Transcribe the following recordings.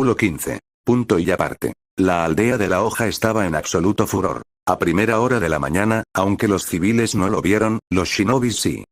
Capítulo 15. Punto y aparte. La aldea de la hoja estaba en absoluto furor. A primera hora de la mañana, aunque los civiles no lo vieron, los shinobis sí.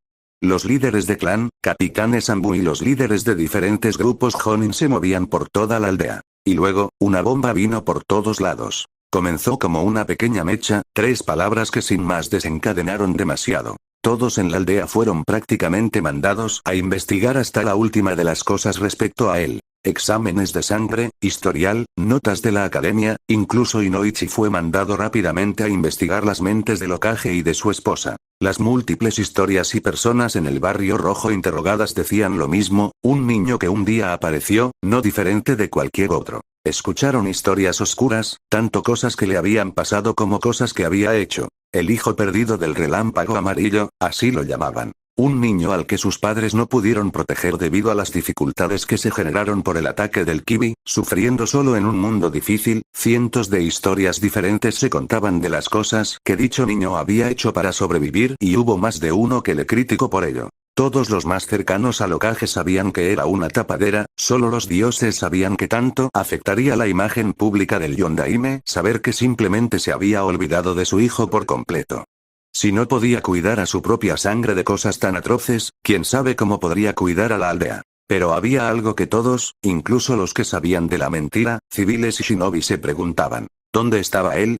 Los líderes de clan, capitanes Ambu y los líderes de diferentes grupos Jonin se movían por toda la aldea. Y luego, una bomba vino por todos lados. Comenzó como una pequeña mecha, 3 palabras que sin más desencadenaron demasiado. Todos en la aldea fueron prácticamente mandados a investigar hasta la última de las cosas respecto a él. Exámenes de sangre, historial, notas de la academia, incluso Inoichi fue mandado rápidamente a investigar las mentes del Hokage y de su esposa. Las múltiples historias y personas en el barrio rojo interrogadas decían lo mismo, un niño que un día apareció, no diferente de cualquier otro. Escucharon historias oscuras, tanto cosas que le habían pasado como cosas que había hecho. El hijo perdido del relámpago amarillo, así lo llamaban. Un niño al que sus padres no pudieron proteger debido a las dificultades que se generaron por el ataque del Kibi, sufriendo solo en un mundo difícil. Cientos de historias diferentes se contaban de las cosas que dicho niño había hecho para sobrevivir y hubo más de uno que le criticó por ello. Todos los más cercanos al Hokage sabían que era una tapadera, solo los dioses sabían que tanto afectaría la imagen pública del Yondaime saber que simplemente se había olvidado de su hijo por completo. Si no podía cuidar a su propia sangre de cosas tan atroces, quién sabe cómo podría cuidar a la aldea. Pero había algo que todos, incluso los que sabían de la mentira, civiles y shinobi se preguntaban. ¿Dónde estaba él?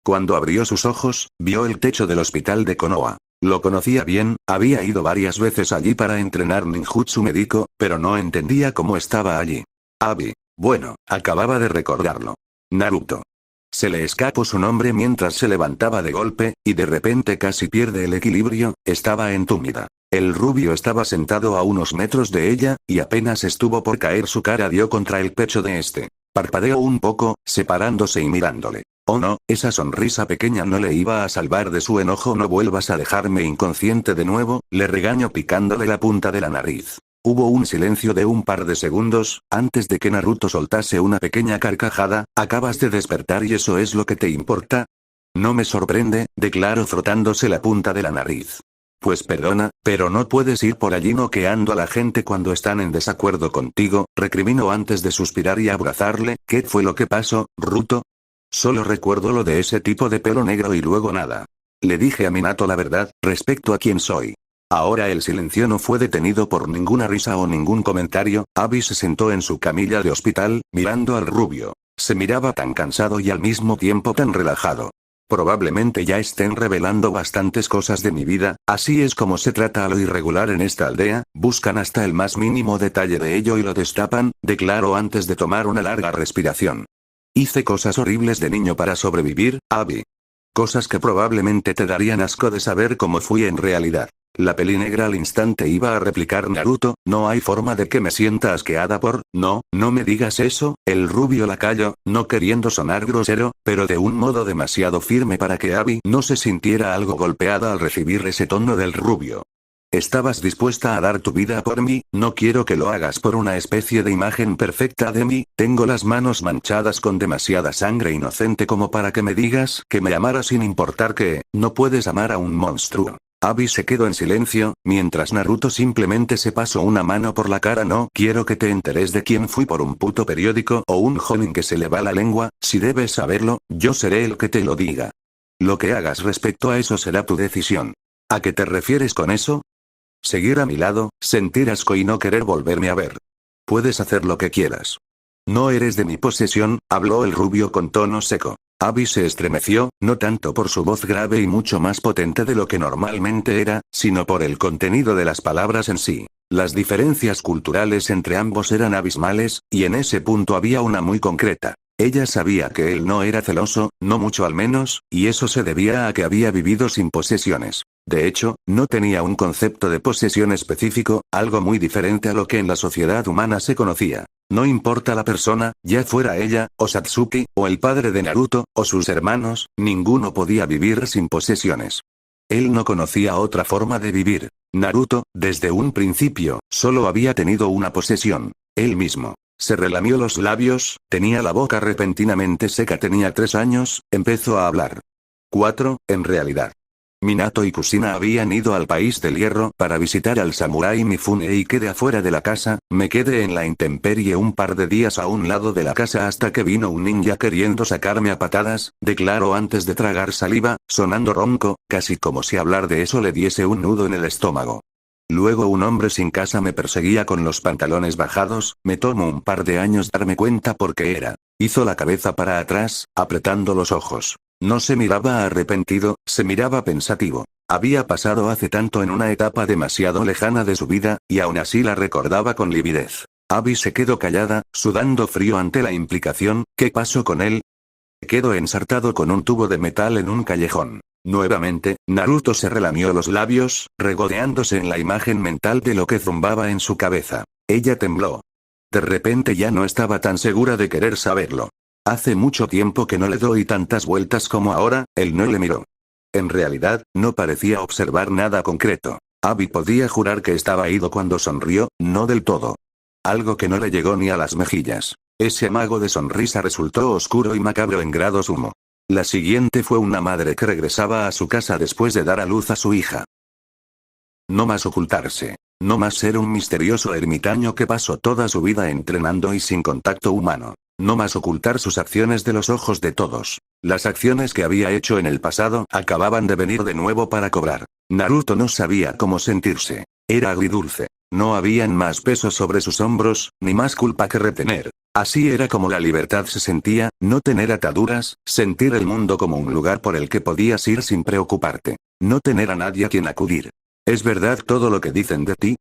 Cuando abrió sus ojos, vio el techo del hospital de Konoha. Lo conocía bien, había ido varias veces allí para entrenar ninjutsu médico, pero no entendía cómo estaba allí. Abi. Bueno, acababa de recordarlo. Naruto. Se le escapó su nombre mientras se levantaba de golpe, y de repente casi pierde el equilibrio, estaba entumida. El rubio estaba sentado a unos metros de ella, y apenas estuvo por caer su cara dio contra el pecho de este. Parpadeó un poco, separándose y mirándole. Oh no, esa sonrisa pequeña no le iba a salvar de su enojo. No vuelvas a dejarme inconsciente de nuevo, le regañó picándole la punta de la nariz. Hubo un silencio de un par de segundos, antes de que Naruto soltase una pequeña carcajada. ¿Acabas de despertar y eso es lo que te importa? No me sorprende, declaró frotándose la punta de la nariz. Pues perdona, pero no puedes ir por allí noqueando a la gente cuando están en desacuerdo contigo, recriminó antes de suspirar y abrazarle. ¿Qué fue lo que pasó, Ruto? Solo recuerdo lo de ese tipo de pelo negro y luego nada. Le dije a Minato la verdad, respecto a quién soy. Ahora el silencio no fue detenido por ninguna risa o ningún comentario. Abi se sentó en su camilla de hospital, mirando al rubio. Se miraba tan cansado y al mismo tiempo tan relajado. Probablemente ya estén revelando bastantes cosas de mi vida, así es como se trata a lo irregular en esta aldea, buscan hasta el más mínimo detalle de ello y lo destapan, declaró antes de tomar una larga respiración. Hice cosas horribles de niño para sobrevivir, Abi. Cosas que probablemente te darían asco de saber cómo fui en realidad. La peli negra al instante iba a replicar Naruto, no hay forma de que me sienta asqueada por, no me digas eso, el rubio la calló, no queriendo sonar grosero, pero de un modo demasiado firme para que Abi no se sintiera algo golpeada al recibir ese tono del rubio. Estabas dispuesta a dar tu vida por mí, no quiero que lo hagas por una especie de imagen perfecta de mí, tengo las manos manchadas con demasiada sangre inocente como para que me digas que me amaras sin importar que, no puedes amar a un monstruo. Abi se quedó en silencio, mientras Naruto simplemente se pasó una mano por la cara. No quiero que te enteres de quién fui por un puto periódico o un jonin que se le va la lengua, si debes saberlo, yo seré el que te lo diga. Lo que hagas respecto a eso será tu decisión. ¿A qué te refieres con eso? Seguir a mi lado, sentir asco y no querer volverme a ver. Puedes hacer lo que quieras. No eres de mi posesión, habló el rubio con tono seco. Abi se estremeció, no tanto por su voz grave y mucho más potente de lo que normalmente era, sino por el contenido de las palabras en sí. Las diferencias culturales entre ambos eran abismales, y en ese punto había una muy concreta. Ella sabía que él no era celoso, no mucho al menos, y eso se debía a que había vivido sin posesiones. De hecho, no tenía un concepto de posesión específico, algo muy diferente a lo que en la sociedad humana se conocía. No importa la persona, ya fuera ella, o Satsuki, o el padre de Naruto, o sus hermanos, ninguno podía vivir sin posesiones. Él no conocía otra forma de vivir. Naruto, desde un principio, solo había tenido una posesión. Él mismo. Se relamió los labios, tenía la boca repentinamente seca. Tenía 3 años, empezó a hablar. 4, en realidad. Minato y Kusina habían ido al país del hierro para visitar al samurái Mifune y quedé afuera de la casa, me quedé en la intemperie un par de días a un lado de la casa hasta que vino un ninja queriendo sacarme a patadas, declaró antes de tragar saliva, sonando ronco, casi como si hablar de eso le diese un nudo en el estómago. Luego un hombre sin casa me perseguía con los pantalones bajados, me tomó un par de años darme cuenta por qué era. Hizo la cabeza para atrás, apretando los ojos. No se miraba arrepentido, se miraba pensativo. Había pasado hace tanto en una etapa demasiado lejana de su vida, y aún así la recordaba con lividez. Abby se quedó callada, sudando frío ante la implicación. ¿Qué pasó con él? Quedó ensartado con un tubo de metal en un callejón. Nuevamente, Naruto se relamió los labios, regodeándose en la imagen mental de lo que zumbaba en su cabeza. Ella tembló. De repente ya no estaba tan segura de querer saberlo. Hace mucho tiempo que no le doy tantas vueltas como ahora, él no le miró. En realidad, no parecía observar nada concreto. Abby podía jurar que estaba ido cuando sonrió, no del todo. Algo que no le llegó ni a las mejillas. Ese amago de sonrisa resultó oscuro y macabro en grado sumo. La siguiente fue una madre que regresaba a su casa después de dar a luz a su hija. No más ocultarse. No más ser un misterioso ermitaño que pasó toda su vida entrenando y sin contacto humano. No más ocultar sus acciones de los ojos de todos. Las acciones que había hecho en el pasado acababan de venir de nuevo para cobrar. Naruto no sabía cómo sentirse. Era agridulce. No habían más pesos sobre sus hombros, ni más culpa que retener. Así era como la libertad se sentía, no tener ataduras, sentir el mundo como un lugar por el que podías ir sin preocuparte. No tener a nadie a quien acudir. ¿Es verdad todo lo que dicen de ti?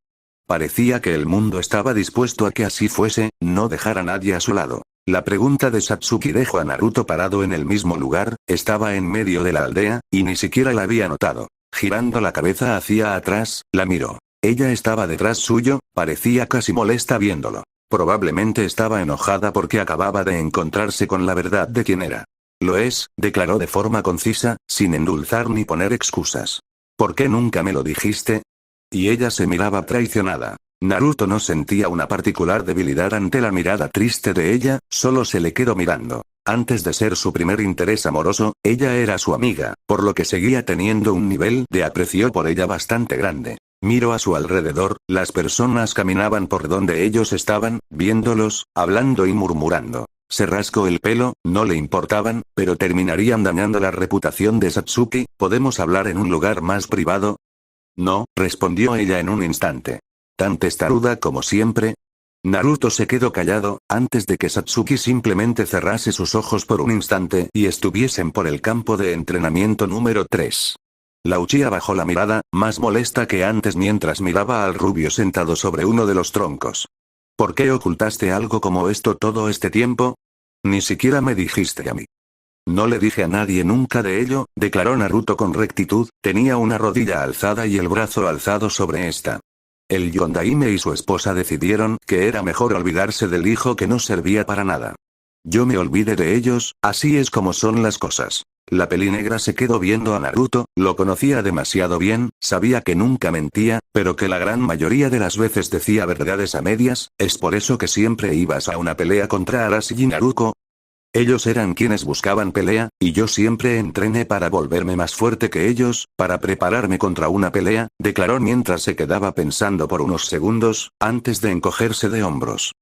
Parecía que el mundo estaba dispuesto a que así fuese, no dejar a nadie a su lado. La pregunta de Satsuki dejó a Naruto parado en el mismo lugar, estaba en medio de la aldea, y ni siquiera la había notado. Girando la cabeza hacia atrás, la miró. Ella estaba detrás suyo, parecía casi molesta viéndolo. Probablemente estaba enojada porque acababa de encontrarse con la verdad de quién era. Lo es, declaró de forma concisa, sin endulzar ni poner excusas. ¿Por qué nunca me lo dijiste? Y ella se miraba traicionada. Naruto no sentía una particular debilidad ante la mirada triste de ella, solo se le quedó mirando. Antes de ser su primer interés amoroso, ella era su amiga, por lo que seguía teniendo un nivel de aprecio por ella bastante grande. Miró a su alrededor, las personas caminaban por donde ellos estaban, viéndolos, hablando y murmurando. Se rascó el pelo, no le importaban, pero terminarían dañando la reputación de Satsuki. ¿Podemos hablar en un lugar más privado? No, respondió ella en un instante. Tan testaruda como siempre. Naruto se quedó callado, antes de que Satsuki simplemente cerrase sus ojos por un instante y estuviesen por el campo de entrenamiento número 3. La Uchiha bajó la mirada, más molesta que antes mientras miraba al rubio sentado sobre uno de los troncos. ¿Por qué ocultaste algo como esto todo este tiempo? Ni siquiera me dijiste a mí. No le dije a nadie nunca de ello, declaró Naruto con rectitud, tenía una rodilla alzada y el brazo alzado sobre esta. El Yondaime y su esposa decidieron que era mejor olvidarse del hijo que no servía para nada. Yo me olvidé de ellos, así es como son las cosas. La pelinegra se quedó viendo a Naruto, lo conocía demasiado bien, sabía que nunca mentía, pero que la gran mayoría de las veces decía verdades a medias. ¿Es por eso que siempre ibas a una pelea contra Arashi y Naruto? Ellos eran quienes buscaban pelea, y yo siempre entrené para volverme más fuerte que ellos, para prepararme contra una pelea, declaró mientras se quedaba pensando por unos segundos, antes de encogerse de hombros.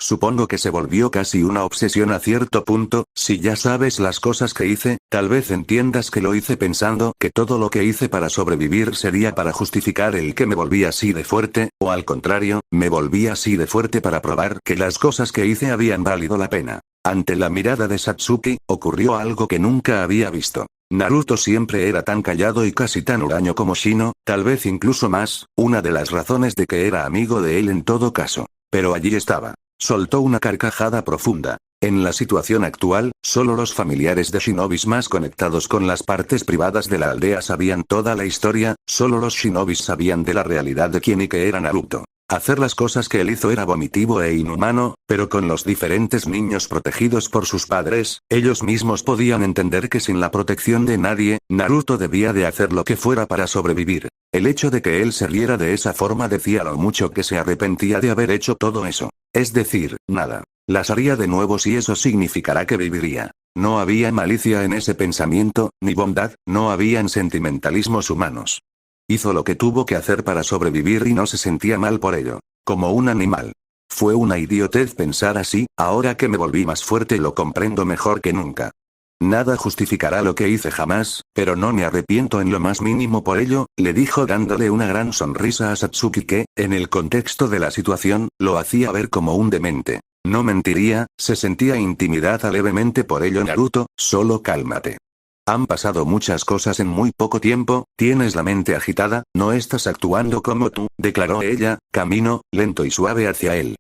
Supongo que se volvió casi una obsesión a cierto punto. Si ya sabes las cosas que hice, tal vez entiendas que lo hice pensando que todo lo que hice para sobrevivir sería para justificar el que me volví así de fuerte, o al contrario, me volví así de fuerte para probar que las cosas que hice habían valido la pena. Ante la mirada de Satsuki, ocurrió algo que nunca había visto. Naruto siempre era tan callado y casi tan huraño como Shino, tal vez incluso más, una de las razones de que era amigo de él en todo caso. Pero allí estaba. Soltó una carcajada profunda. En la situación actual, solo los familiares de shinobis más conectados con las partes privadas de la aldea sabían toda la historia, solo los shinobis sabían de la realidad de quién y qué era Naruto. Hacer las cosas que él hizo era vomitivo e inhumano, pero con los diferentes niños protegidos por sus padres, ellos mismos podían entender que sin la protección de nadie, Naruto debía de hacer lo que fuera para sobrevivir. El hecho de que él se riera de esa forma decía lo mucho que se arrepentía de haber hecho todo eso. Es decir, nada. Las haría de nuevo si eso significara que viviría. No había malicia en ese pensamiento, ni bondad, no habían sentimentalismos humanos. Hizo lo que tuvo que hacer para sobrevivir y no se sentía mal por ello. Como un animal. Fue una idiotez pensar así, ahora que me volví más fuerte lo comprendo mejor que nunca. Nada justificará lo que hice jamás, pero no me arrepiento en lo más mínimo por ello, le dijo dándole una gran sonrisa a Satsuki que, en el contexto de la situación, lo hacía ver como un demente. No mentiría, se sentía intimidada levemente por ello Naruto, solo cálmate. Han pasado muchas cosas en muy poco tiempo, tienes la mente agitada, no estás actuando como tú, declaró ella, camino, lento y suave hacia él.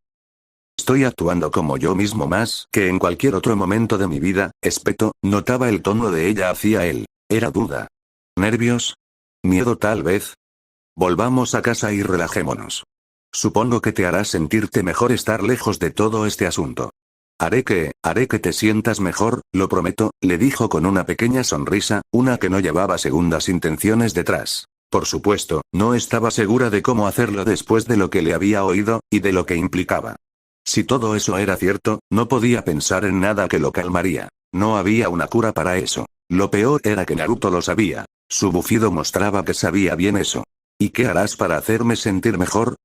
Estoy actuando como yo mismo más que en cualquier otro momento de mi vida, espeto, notaba el tono de ella hacia él. Era duda. ¿Nervios? ¿Miedo tal vez? Volvamos a casa y relajémonos. Supongo que te hará sentirte mejor estar lejos de todo este asunto. Haré que te sientas mejor, lo prometo, le dijo con una pequeña sonrisa, una que no llevaba segundas intenciones detrás. Por supuesto, no estaba segura de cómo hacerlo después de lo que le había oído, y de lo que implicaba. Si todo eso era cierto, no podía pensar en nada que lo calmaría. No había una cura para eso. Lo peor era que Naruto lo sabía. Su bufido mostraba que sabía bien eso. ¿Y qué harás para hacerme sentir mejor?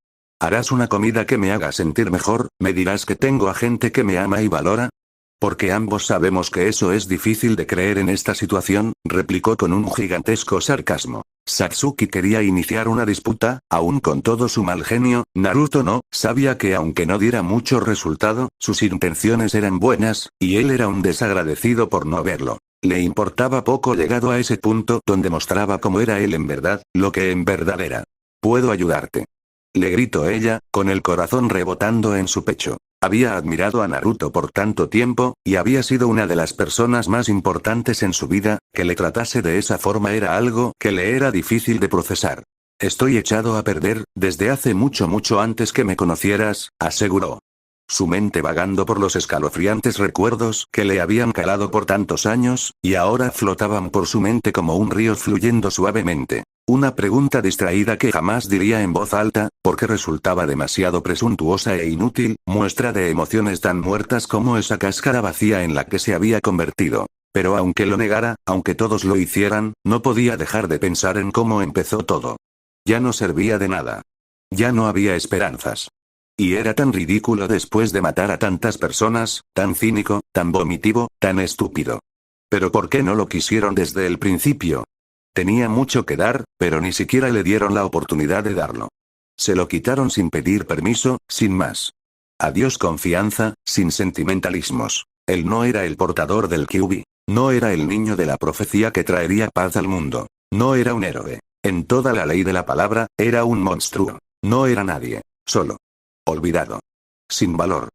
¿Harás una comida que me haga sentir mejor? ¿Me dirás que tengo a gente que me ama y valora? Porque ambos sabemos que eso es difícil de creer en esta situación, replicó con un gigantesco sarcasmo. Satsuki quería iniciar una disputa, aún con todo su mal genio, Naruto no, sabía que aunque no diera mucho resultado, sus intenciones eran buenas, y él era un desagradecido por no verlo. Le importaba poco llegado a ese punto donde mostraba cómo era él en verdad, lo que en verdad era. Puedo ayudarte. Le gritó ella, con el corazón rebotando en su pecho. Había admirado a Naruto por tanto tiempo, y había sido una de las personas más importantes en su vida, que le tratase de esa forma era algo que le era difícil de procesar. Estoy echado a perder, desde hace mucho antes que me conocieras, aseguró. Su mente vagando por los escalofriantes recuerdos que le habían calado por tantos años, y ahora flotaban por su mente como un río fluyendo suavemente. Una pregunta distraída que jamás diría en voz alta, porque resultaba demasiado presuntuosa e inútil, muestra de emociones tan muertas como esa cáscara vacía en la que se había convertido. Pero aunque lo negara, aunque todos lo hicieran, no podía dejar de pensar en cómo empezó todo. Ya no servía de nada. Ya no había esperanzas. Y era tan ridículo después de matar a tantas personas, tan cínico, tan vomitivo, tan estúpido. ¿Pero por qué no lo quisieron desde el principio? Tenía mucho que dar, pero ni siquiera le dieron la oportunidad de darlo. Se lo quitaron sin pedir permiso, sin más. Adiós confianza, sin sentimentalismos. Él no era el portador del Kyuubi. No era el niño de la profecía que traería paz al mundo. No era un héroe. En toda la ley de la palabra, era un monstruo. No era nadie. Solo. Olvidado. Sin valor.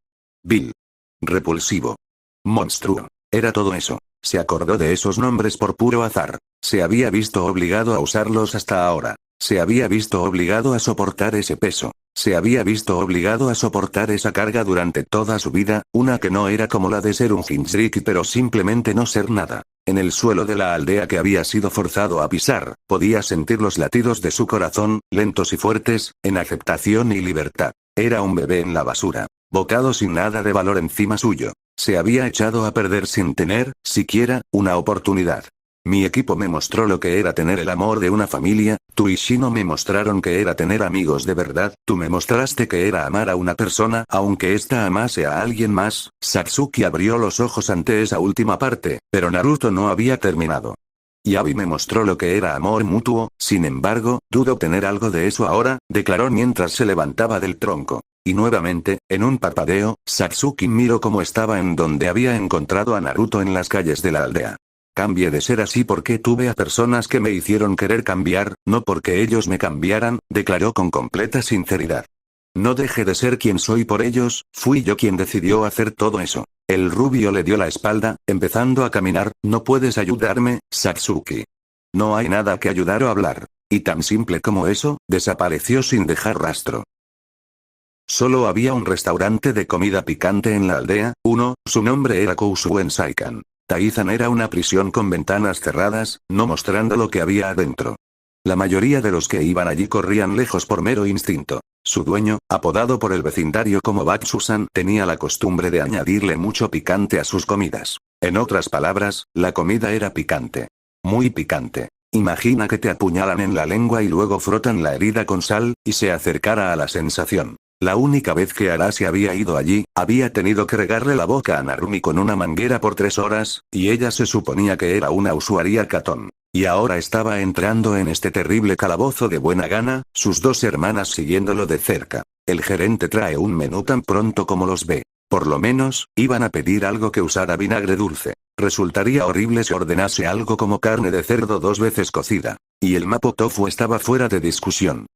Vil. Repulsivo. Monstruo. Era todo eso. Se acordó de esos nombres por puro azar. Se había visto obligado a usarlos hasta ahora. Se había visto obligado a soportar ese peso. Se había visto obligado a soportar esa carga durante toda su vida, una que no era como la de ser un Jinchuriki pero simplemente no ser nada. En el suelo de la aldea que había sido forzado a pisar, podía sentir los latidos de su corazón, lentos y fuertes, en aceptación y libertad. Era un bebé en la basura. Bocado sin nada de valor encima suyo. Se había echado a perder sin tener, siquiera, una oportunidad. Mi equipo me mostró lo que era tener el amor de una familia, tú y Shino me mostraron que era tener amigos de verdad, tú me mostraste que era amar a una persona aunque ésta amase a alguien más. Satsuki abrió los ojos ante esa última parte, pero Naruto no había terminado. Yabi me mostró lo que era amor mutuo, sin embargo, dudo obtener algo de eso ahora, declaró mientras se levantaba del tronco. Y nuevamente, en un parpadeo, Satsuki miró cómo estaba en donde había encontrado a Naruto en las calles de la aldea. Cambié de ser así porque tuve a personas que me hicieron querer cambiar, no porque ellos me cambiaran, declaró con completa sinceridad. No dejé de ser quien soy por ellos, fui yo quien decidió hacer todo eso. El rubio le dio la espalda, empezando a caminar, no puedes ayudarme, Satsuki. No hay nada que ayudar o hablar. Y tan simple como eso, desapareció sin dejar rastro. Solo había un restaurante de comida picante en la aldea, su nombre era Kousuen Saikan. Taizan era una prisión con ventanas cerradas, no mostrando lo que había adentro. La mayoría de los que iban allí corrían lejos por mero instinto. Su dueño, apodado por el vecindario como Batsusan, tenía la costumbre de añadirle mucho picante a sus comidas. En otras palabras, la comida era picante. Muy picante. Imagina que te apuñalan en la lengua y luego frotan la herida con sal, y se acercara a la sensación. La única vez que Arashi había ido allí, había tenido que regarle la boca a Narumi con una manguera por 3 horas, y ella se suponía que era una usuaria catón. Y ahora estaba entrando en este terrible calabozo de buena gana, sus 2 hermanas siguiéndolo de cerca. El gerente trae un menú tan pronto como los ve. Por lo menos, iban a pedir algo que usara vinagre dulce. Resultaría horrible si ordenase algo como carne de cerdo 2 veces cocida. Y el mapo tofu estaba fuera de discusión.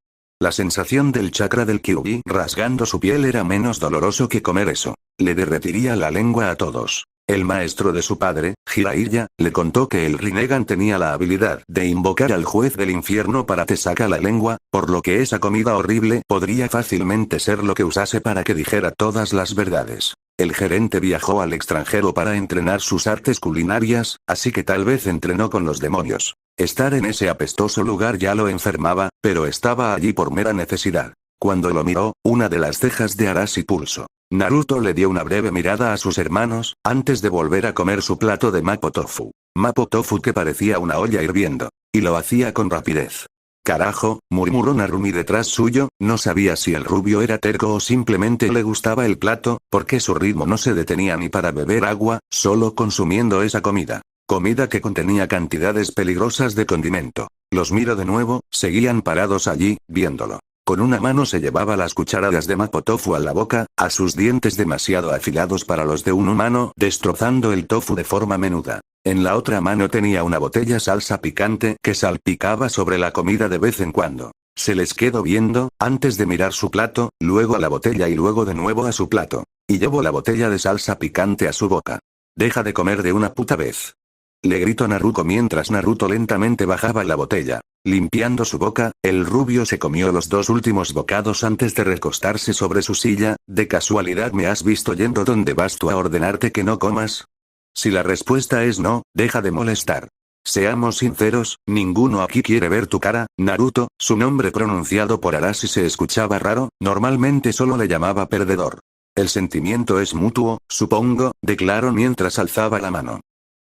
La sensación del chakra del Kyuubi rasgando su piel era menos doloroso que comer eso. Le derretiría la lengua a todos. El maestro de su padre, Jiraiya, le contó que el Rinnegan tenía la habilidad de invocar al juez del infierno para te saca la lengua, por lo que esa comida horrible podría fácilmente ser lo que usase para que dijera todas las verdades. El gerente viajó al extranjero para entrenar sus artes culinarias, así que tal vez entrenó con los demonios. Estar en ese apestoso lugar ya lo enfermaba, pero estaba allí por mera necesidad. Cuando lo miró, una de las cejas de Arashi pulsó. Naruto le dio una breve mirada a sus hermanos, antes de volver a comer su plato de mapo tofu. Mapo tofu que parecía una olla hirviendo. Y lo hacía con rapidez. Carajo, murmuró Narumi detrás suyo, no sabía si el rubio era terco o simplemente le gustaba el plato, porque su ritmo no se detenía ni para beber agua, solo consumiendo esa comida. Comida que contenía cantidades peligrosas de condimento. Los miró de nuevo, seguían parados allí, viéndolo. Con una mano se llevaba las cucharadas de mapo tofu a la boca, a sus dientes demasiado afilados para los de un humano, destrozando el tofu de forma menuda. En la otra mano tenía una botella salsa picante que salpicaba sobre la comida de vez en cuando. Se les quedó viendo, antes de mirar su plato, luego a la botella y luego de nuevo a su plato. Y llevó la botella de salsa picante a su boca. Deja de comer de una puta vez. Le gritó Naruto mientras Naruto lentamente bajaba la botella. Limpiando su boca, el rubio se comió los 2 últimos bocados antes de recostarse sobre su silla. ¿De casualidad me has visto yendo donde vas tú a ordenarte que no comas? Si la respuesta es no, deja de molestar. Seamos sinceros, ninguno aquí quiere ver tu cara, Naruto. Su nombre pronunciado por Arashi se escuchaba raro, normalmente solo le llamaba perdedor. El sentimiento es mutuo, supongo, declaró mientras alzaba la mano.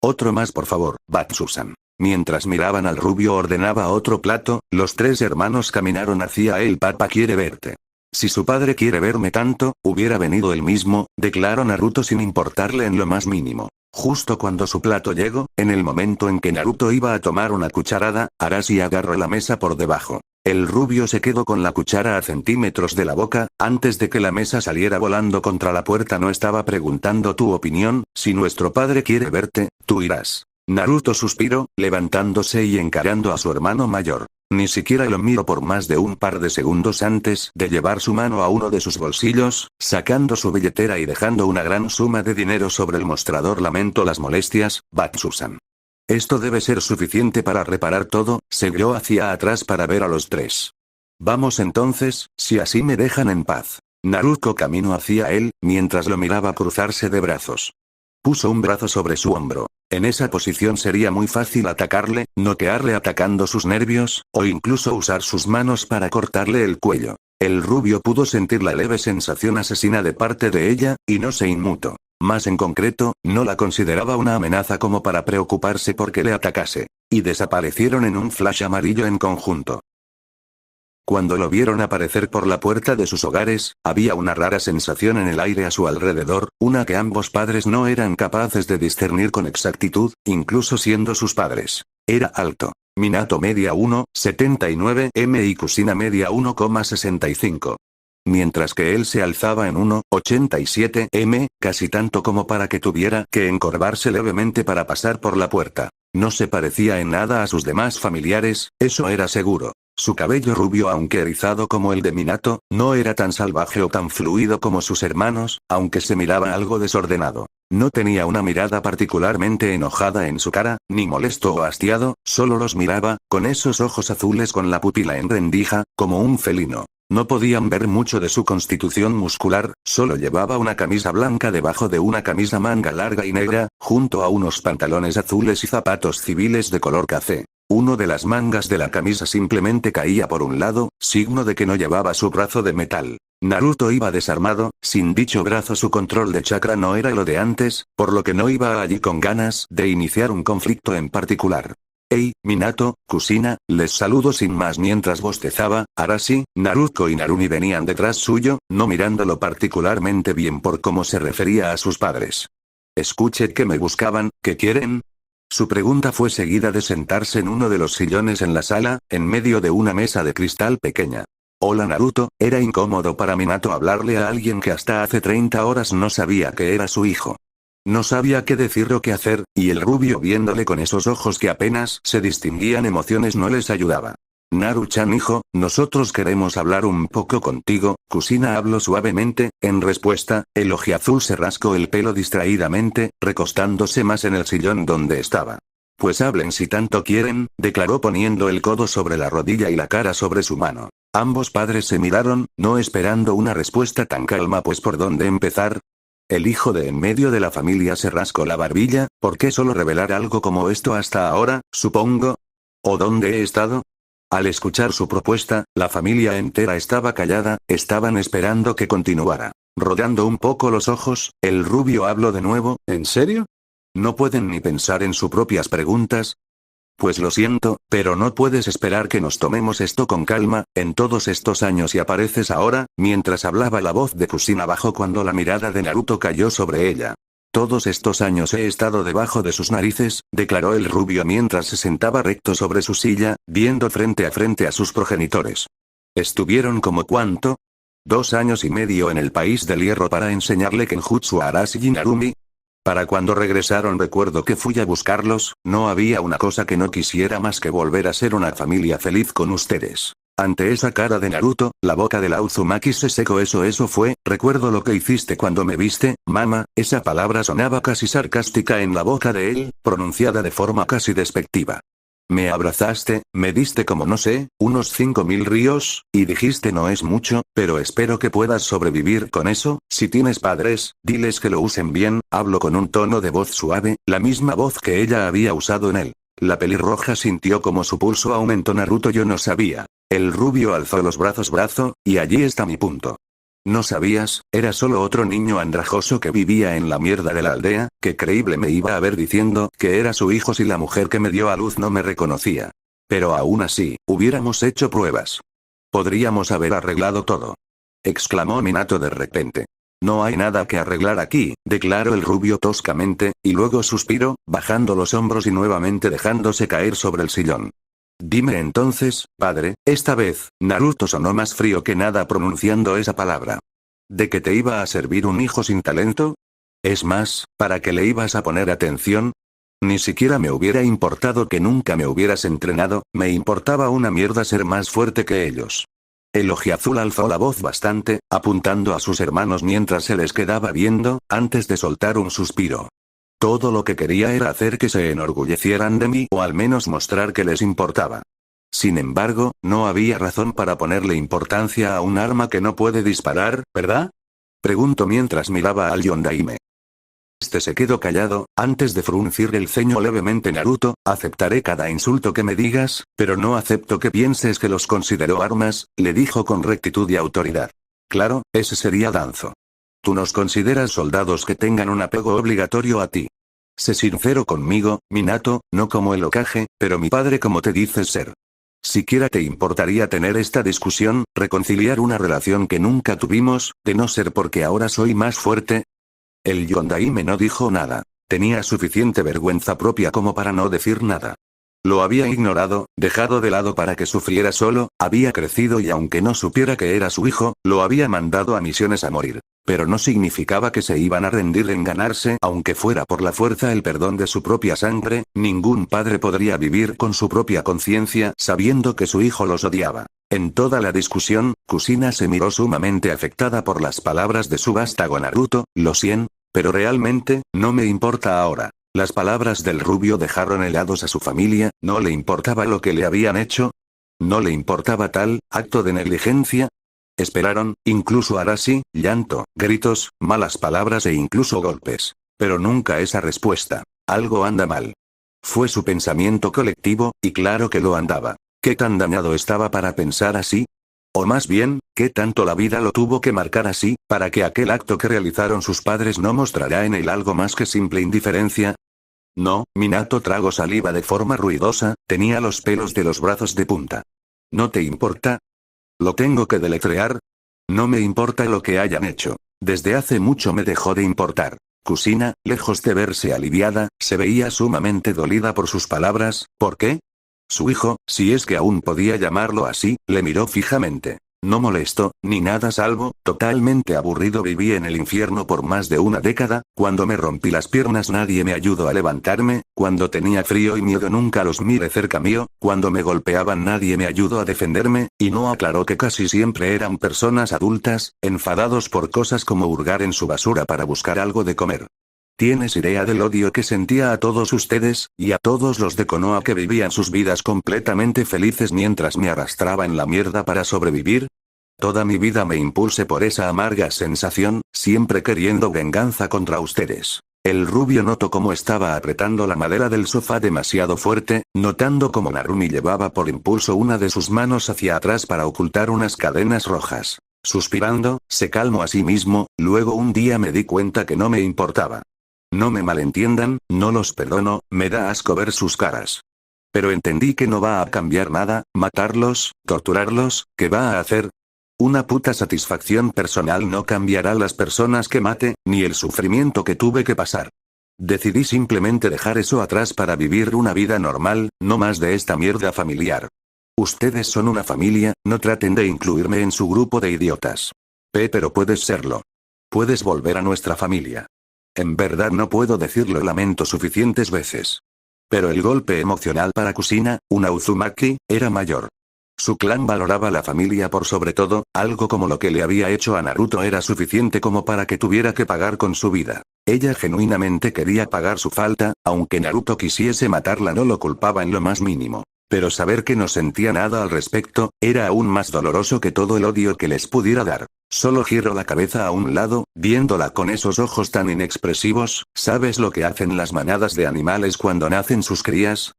Otro más por favor, Batsusan. Mientras miraban al rubio ordenaba otro plato, los 3 hermanos caminaron hacia él. Papá quiere verte. Si su padre quiere verme tanto, hubiera venido él mismo, declaró Naruto sin importarle en lo más mínimo. Justo cuando su plato llegó, en el momento en que Naruto iba a tomar una cucharada, Arashi agarró la mesa por debajo. El rubio se quedó con la cuchara a centímetros de la boca, antes de que la mesa saliera volando contra la puerta. No estaba preguntando tu opinión, si nuestro padre quiere verte, tú irás. Naruto suspiró, levantándose y encarando a su hermano mayor. Ni siquiera lo miró por más de un par de segundos antes de llevar su mano a uno de sus bolsillos, sacando su billetera y dejando una gran suma de dinero sobre el mostrador. Lamento las molestias, Batsusan. Esto debe ser suficiente para reparar todo. Se guió hacia atrás para ver a los 3. Vamos entonces, si así me dejan en paz. Naruto caminó hacia él, mientras lo miraba cruzarse de brazos. Puso un brazo sobre su hombro. En esa posición sería muy fácil atacarle, noquearle atacando sus nervios, o incluso usar sus manos para cortarle el cuello. El rubio pudo sentir la leve sensación asesina de parte de ella, y no se inmutó. Más en concreto, no la consideraba una amenaza como para preocuparse porque le atacase. Y desaparecieron en un flash amarillo en conjunto. Cuando lo vieron aparecer por la puerta de sus hogares, había una rara sensación en el aire a su alrededor, una que ambos padres no eran capaces de discernir con exactitud, incluso siendo sus padres. Era alto. Minato media 1,79 m y Kusina media 1,65. Mientras que él se alzaba en 1,87 m, casi tanto como para que tuviera que encorvarse levemente para pasar por la puerta. No se parecía en nada a sus demás familiares, eso era seguro. Su cabello rubio, aunque erizado como el de Minato, no era tan salvaje o tan fluido como sus hermanos, aunque se miraba algo desordenado. No tenía una mirada particularmente enojada en su cara, ni molesto o hastiado, solo los miraba, con esos ojos azules con la pupila en rendija, como un felino. No podían ver mucho de su constitución muscular, solo llevaba una camisa blanca debajo de una camisa manga larga y negra, junto a unos pantalones azules y zapatos civiles de color café. Uno de las mangas de la camisa simplemente caía por un lado, signo de que no llevaba su brazo de metal. Naruto iba desarmado, sin dicho brazo su control de chakra no era lo de antes, por lo que no iba allí con ganas de iniciar un conflicto en particular. Hey, Minato, Kushina, les saludo sin más mientras bostezaba. Arashi, Naruto y Narumi venían detrás suyo, no mirándolo particularmente bien por cómo se refería a sus padres. Escuché que me buscaban, ¿qué quieren? Su pregunta fue seguida de sentarse en uno de los sillones en la sala, en medio de una mesa de cristal pequeña. Hola Naruto, era incómodo para Minato hablarle a alguien que hasta hace 30 horas no sabía que era su hijo. No sabía qué decir o qué hacer, y el rubio viéndole con esos ojos que apenas se distinguían emociones no les ayudaba. Naru-chan hijo, nosotros queremos hablar un poco contigo. Kushina habló suavemente, en respuesta, el ojiazul se rascó el pelo distraídamente, recostándose más en el sillón donde estaba. Pues hablen si tanto quieren, declaró poniendo el codo sobre la rodilla y la cara sobre su mano. Ambos padres se miraron, no esperando una respuesta tan calma pues ¿por dónde empezar? El hijo de en medio de la familia se rascó la barbilla, ¿por qué solo revelar algo como esto hasta ahora, supongo? ¿O dónde he estado? Al escuchar su propuesta, la familia entera estaba callada, estaban esperando que continuara. Rodando un poco los ojos, el rubio habló de nuevo, ¿en serio? ¿No pueden ni pensar en sus propias preguntas? Pues lo siento, pero no puedes esperar que nos tomemos esto con calma, en todos estos años y apareces ahora, mientras hablaba la voz de Kushina bajó cuando la mirada de Naruto cayó sobre ella. Todos estos años he estado debajo de sus narices, declaró el rubio mientras se sentaba recto sobre su silla, viendo frente a sus progenitores. ¿Estuvieron como cuánto? 2 años y medio en el país del hierro para enseñarle Kenjutsu a Arashi y Narumi. Para cuando regresaron recuerdo que fui a buscarlos, no había una cosa que no quisiera más que volver a ser una familia feliz con ustedes. Ante esa cara de Naruto, la boca de la Uzumaki se secó eso fue, recuerdo lo que hiciste cuando me viste, mama, esa palabra sonaba casi sarcástica en la boca de él, pronunciada de forma casi despectiva. Me abrazaste, me diste como no sé, unos 5000 ríos, y dijiste no es mucho, pero espero que puedas sobrevivir con eso, si tienes padres, diles que lo usen bien, hablo con un tono de voz suave, la misma voz que ella había usado en él. La pelirroja sintió como su pulso aumentó Naruto yo no sabía. El rubio alzó los brazos y allí está mi punto. ¿No sabías? Era solo otro niño andrajoso que vivía en la mierda de la aldea, que creíble me iba a ver diciendo que era su hijo si la mujer que me dio a luz no me reconocía. Pero aún así, hubiéramos hecho pruebas. Podríamos haber arreglado todo. Exclamó Minato de repente. No hay nada que arreglar aquí, declaró el rubio toscamente, y luego suspiró, bajando los hombros y nuevamente dejándose caer sobre el sillón. Dime entonces, padre, esta vez, Naruto sonó más frío que nada pronunciando esa palabra. ¿De qué te iba a servir un hijo sin talento? Es más, ¿para qué le ibas a poner atención? Ni siquiera me hubiera importado que nunca me hubieras entrenado, me importaba una mierda ser más fuerte que ellos. El ojiazul alzó la voz bastante, apuntando a sus hermanos mientras se les quedaba viendo, antes de soltar un suspiro. Todo lo que quería era hacer que se enorgullecieran de mí o al menos mostrar que les importaba. Sin embargo, no había razón para ponerle importancia a un arma que no puede disparar, ¿verdad? Preguntó mientras miraba al Yondaime. Este se quedó callado, antes de fruncir el ceño levemente Naruto, aceptaré cada insulto que me digas, pero no acepto que pienses que los considero armas, le dijo con rectitud y autoridad. Claro, ese sería Danzo. Tú nos consideras soldados que tengan un apego obligatorio a ti. Sé sincero conmigo, Minato, no como el Hokage, pero mi padre como te dices ser. Siquiera te importaría tener esta discusión, reconciliar una relación que nunca tuvimos, de no ser porque ahora soy más fuerte. El Yondaime no dijo nada. Tenía suficiente vergüenza propia como para no decir nada. Lo había ignorado, dejado de lado para que sufriera solo, había crecido y aunque no supiera que era su hijo, lo había mandado a misiones a morir. Pero no significaba que se iban a rendir en ganarse, aunque fuera por la fuerza el perdón de su propia sangre, ningún padre podría vivir con su propia conciencia sabiendo que su hijo los odiaba. En toda la discusión, Kushina se miró sumamente afectada por las palabras de su vástago Naruto, lo siento, pero realmente, no me importa ahora. Las palabras del rubio dejaron helados a su familia, no le importaba lo que le habían hecho. No le importaba tal acto de negligencia. Esperaron, incluso Arashi, llanto, gritos, malas palabras e incluso golpes. Pero nunca esa respuesta. Algo anda mal. Fue su pensamiento colectivo, y claro que lo andaba. ¿Qué tan dañado estaba para pensar así? O más bien, ¿qué tanto la vida lo tuvo que marcar así, para que aquel acto que realizaron sus padres no mostrará en él algo más que simple indiferencia? No, Minato tragó saliva de forma ruidosa, tenía los pelos de los brazos de punta. ¿No te importa? ¿Lo tengo que deletrear? No me importa lo que hayan hecho. Desde hace mucho me dejó de importar. Kusina, lejos de verse aliviada, se veía sumamente dolida por sus palabras. ¿Por qué? Su hijo, si es que aún podía llamarlo así, le miró fijamente. No molesto, ni nada salvo, totalmente aburrido. Viví en el infierno por más de una década, cuando me rompí las piernas nadie me ayudó a levantarme, cuando tenía frío y miedo nunca los miré cerca mío, cuando me golpeaban nadie me ayudó a defenderme, y no aclaró que casi siempre eran personas adultas, enfadados por cosas como hurgar en su basura para buscar algo de comer. ¿Tienes idea del odio que sentía a todos ustedes, y a todos los de Konoha que vivían sus vidas completamente felices mientras me arrastraba en la mierda para sobrevivir? Toda mi vida me impulsé por esa amarga sensación, siempre queriendo venganza contra ustedes. El rubio notó cómo estaba apretando la madera del sofá demasiado fuerte, notando cómo Narumi llevaba por impulso una de sus manos hacia atrás para ocultar unas cadenas rojas. Suspirando, se calmó a sí mismo, luego un día me di cuenta que no me importaba. No me malentiendan, no los perdono, me da asco ver sus caras. Pero entendí que no va a cambiar nada, matarlos, torturarlos, ¿qué va a hacer? Una puta satisfacción personal no cambiará las personas que mate, ni el sufrimiento que tuve que pasar. Decidí simplemente dejar eso atrás para vivir una vida normal, no más de esta mierda familiar. Ustedes son una familia, no traten de incluirme en su grupo de idiotas. Pero puedes serlo. Puedes volver a nuestra familia. En verdad no puedo decirlo lamento suficientes veces. Pero el golpe emocional para Kusina, una Uzumaki, era mayor. Su clan valoraba la familia por sobre todo, algo como lo que le había hecho a Naruto era suficiente como para que tuviera que pagar con su vida. Ella genuinamente quería pagar su falta, aunque Naruto quisiese matarla no lo culpaba en lo más mínimo. Pero saber que no sentía nada al respecto, era aún más doloroso que todo el odio que les pudiera dar. Solo giro la cabeza a un lado, viéndola con esos ojos tan inexpresivos. ¿Sabes lo que hacen las manadas de animales cuando nacen sus crías?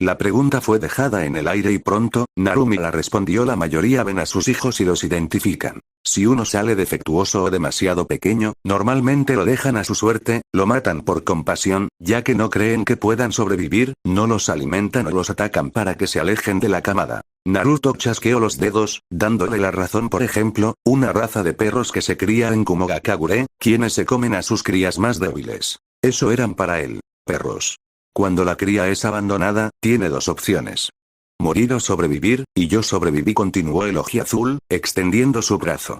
La pregunta fue dejada en el aire y pronto, Narumi la respondió. La mayoría ven a sus hijos y los identifican. Si uno sale defectuoso o demasiado pequeño, normalmente lo dejan a su suerte, lo matan por compasión, ya que no creen que puedan sobrevivir, no los alimentan o los atacan para que se alejen de la camada. Naruto chasqueó los dedos, dándole la razón. Por ejemplo, una raza de perros que se cría en Kumogakure, quienes se comen a sus crías más débiles. Eso eran para él, perros. Cuando la cría es abandonada, tiene dos opciones. Morir o sobrevivir, y yo sobreviví, continuó el ojiazul, extendiendo su brazo.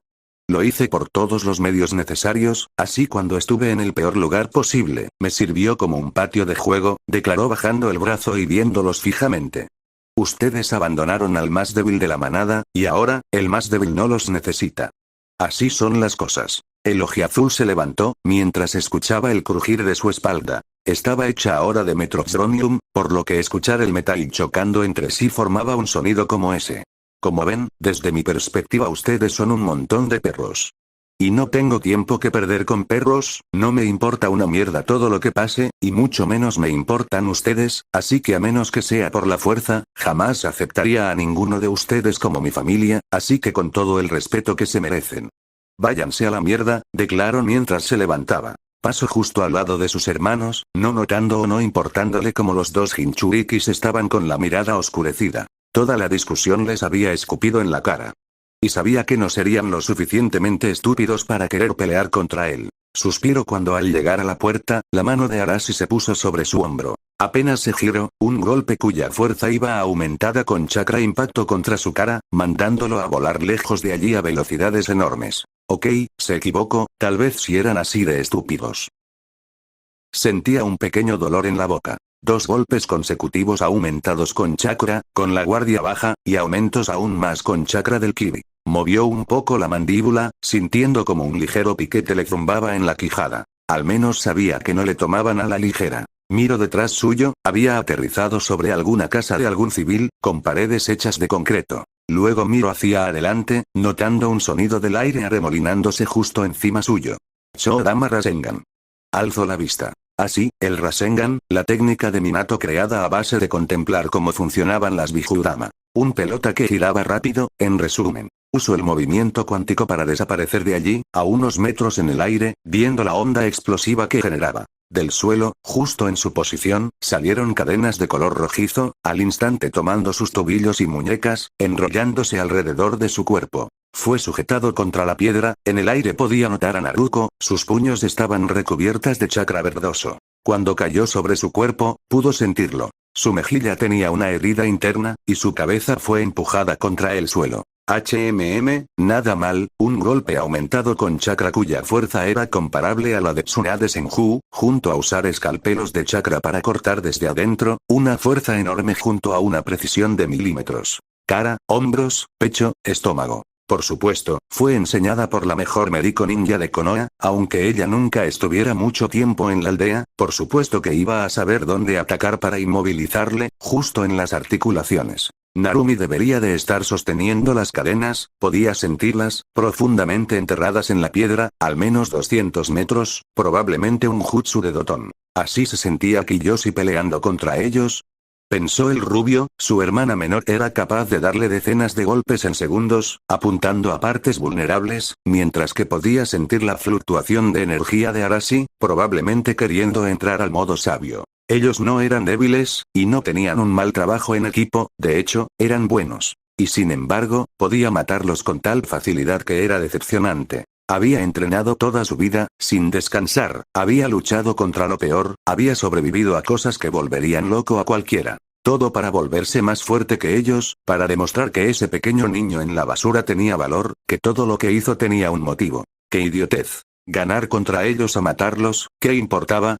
Lo hice por todos los medios necesarios, así cuando estuve en el peor lugar posible, me sirvió como un patio de juego, declaró bajando el brazo y viéndolos fijamente. Ustedes abandonaron al más débil de la manada, y ahora, el más débil no los necesita. Así son las cosas. El ojiazul se levantó, mientras escuchaba el crujir de su espalda. Estaba hecha ahora de metrozronium, por lo que escuchar el metal chocando entre sí formaba un sonido como ese. Como ven, desde mi perspectiva ustedes son un montón de perros. Y no tengo tiempo que perder con perros, no me importa una mierda todo lo que pase, y mucho menos me importan ustedes, así que a menos que sea por la fuerza, jamás aceptaría a ninguno de ustedes como mi familia, así que con todo el respeto que se merecen. Váyanse a la mierda, declaró mientras se levantaba. Pasó justo al lado de sus hermanos, no notando o no importándole cómo los dos Jinchurikis estaban con la mirada oscurecida. Toda la discusión les había escupido en la cara. Y sabía que no serían lo suficientemente estúpidos para querer pelear contra él. Suspiró cuando al llegar a la puerta, la mano de Arashi se puso sobre su hombro. Apenas se giró, un golpe cuya fuerza iba aumentada con chakra impactó contra su cara, mandándolo a volar lejos de allí a velocidades enormes. Ok, se equivocó, tal vez si eran así de estúpidos. Sentía un pequeño dolor en la boca. 2 golpes consecutivos aumentados con chakra, con la guardia baja, y aumentos aún más con chakra del kibi. Movió un poco la mandíbula, sintiendo como un ligero piquete le zumbaba en la quijada. Al menos sabía que no le tomaban a la ligera. Miró detrás suyo, había aterrizado sobre alguna casa de algún civil, con paredes hechas de concreto. Luego miró hacia adelante, notando un sonido del aire arremolinándose justo encima suyo. Shoudama Rasengan. Alzó la vista. Así, el Rasengan, la técnica de Minato creada a base de contemplar cómo funcionaban las Bijudama. Un pelota que giraba rápido, en resumen. Usó el movimiento cuántico para desaparecer de allí, a unos metros en el aire, viendo la onda explosiva que generaba. Del suelo, justo en su posición, salieron cadenas de color rojizo, al instante tomando sus tobillos y muñecas, enrollándose alrededor de su cuerpo. Fue sujetado contra la piedra, en el aire podía notar a Naruto, sus puños estaban recubiertas de chakra verdoso. Cuando cayó sobre su cuerpo, pudo sentirlo. Su mejilla tenía una herida interna, y su cabeza fue empujada contra el suelo. Nada mal, un golpe aumentado con chakra cuya fuerza era comparable a la de Tsunade Senju, junto a usar escalpelos de chakra para cortar desde adentro, una fuerza enorme junto a una precisión de milímetros. Cara, hombros, pecho, estómago. Por supuesto, fue enseñada por la mejor médico ninja de Konoha, aunque ella nunca estuviera mucho tiempo en la aldea, por supuesto que iba a saber dónde atacar para inmovilizarle, justo en las articulaciones. Narumi debería de estar sosteniendo las cadenas, podía sentirlas, profundamente enterradas en la piedra, al menos 200 metros, probablemente un jutsu de Doton. Así se sentía Kiyoshi peleando contra ellos. Pensó el rubio, su hermana menor era capaz de darle decenas de golpes en segundos, apuntando a partes vulnerables, mientras que podía sentir la fluctuación de energía de Arashi, probablemente queriendo entrar al modo sabio. Ellos no eran débiles, y no tenían un mal trabajo en equipo, de hecho, eran buenos. Y sin embargo, podía matarlos con tal facilidad que era decepcionante. Había entrenado toda su vida, sin descansar, había luchado contra lo peor, había sobrevivido a cosas que volverían loco a cualquiera. Todo para volverse más fuerte que ellos, para demostrar que ese pequeño niño en la basura tenía valor, que todo lo que hizo tenía un motivo. ¡Qué idiotez! Ganar contra ellos o matarlos, ¿qué importaba?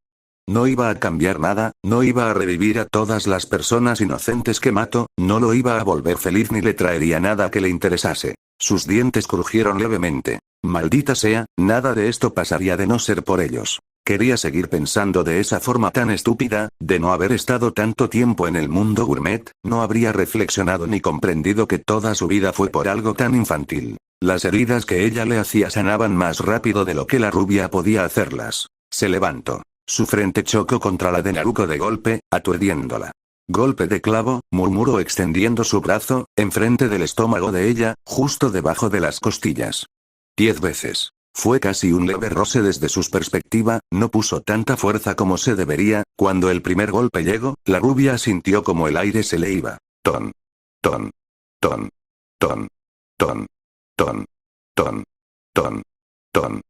No iba a cambiar nada, no iba a revivir a todas las personas inocentes que mató, no lo iba a volver feliz ni le traería nada que le interesase. Sus dientes crujieron levemente. Maldita sea, nada de esto pasaría de no ser por ellos. Quería seguir pensando de esa forma tan estúpida, de no haber estado tanto tiempo en el mundo gourmet, no habría reflexionado ni comprendido que toda su vida fue por algo tan infantil. Las heridas que ella le hacía sanaban más rápido de lo que la rubia podía hacerlas. Se levantó. Su frente chocó contra la de Naruto de golpe, aturdiéndola. Golpe de clavo, murmuró extendiendo su brazo, enfrente del estómago de ella, justo debajo de las costillas. 10 veces. Fue casi un leve roce desde su perspectiva, no puso tanta fuerza como se debería, cuando el primer golpe llegó, la rubia sintió como el aire se le iba. Ton. Ton. Ton. Ton. Ton. Ton. Ton. Ton. Ton.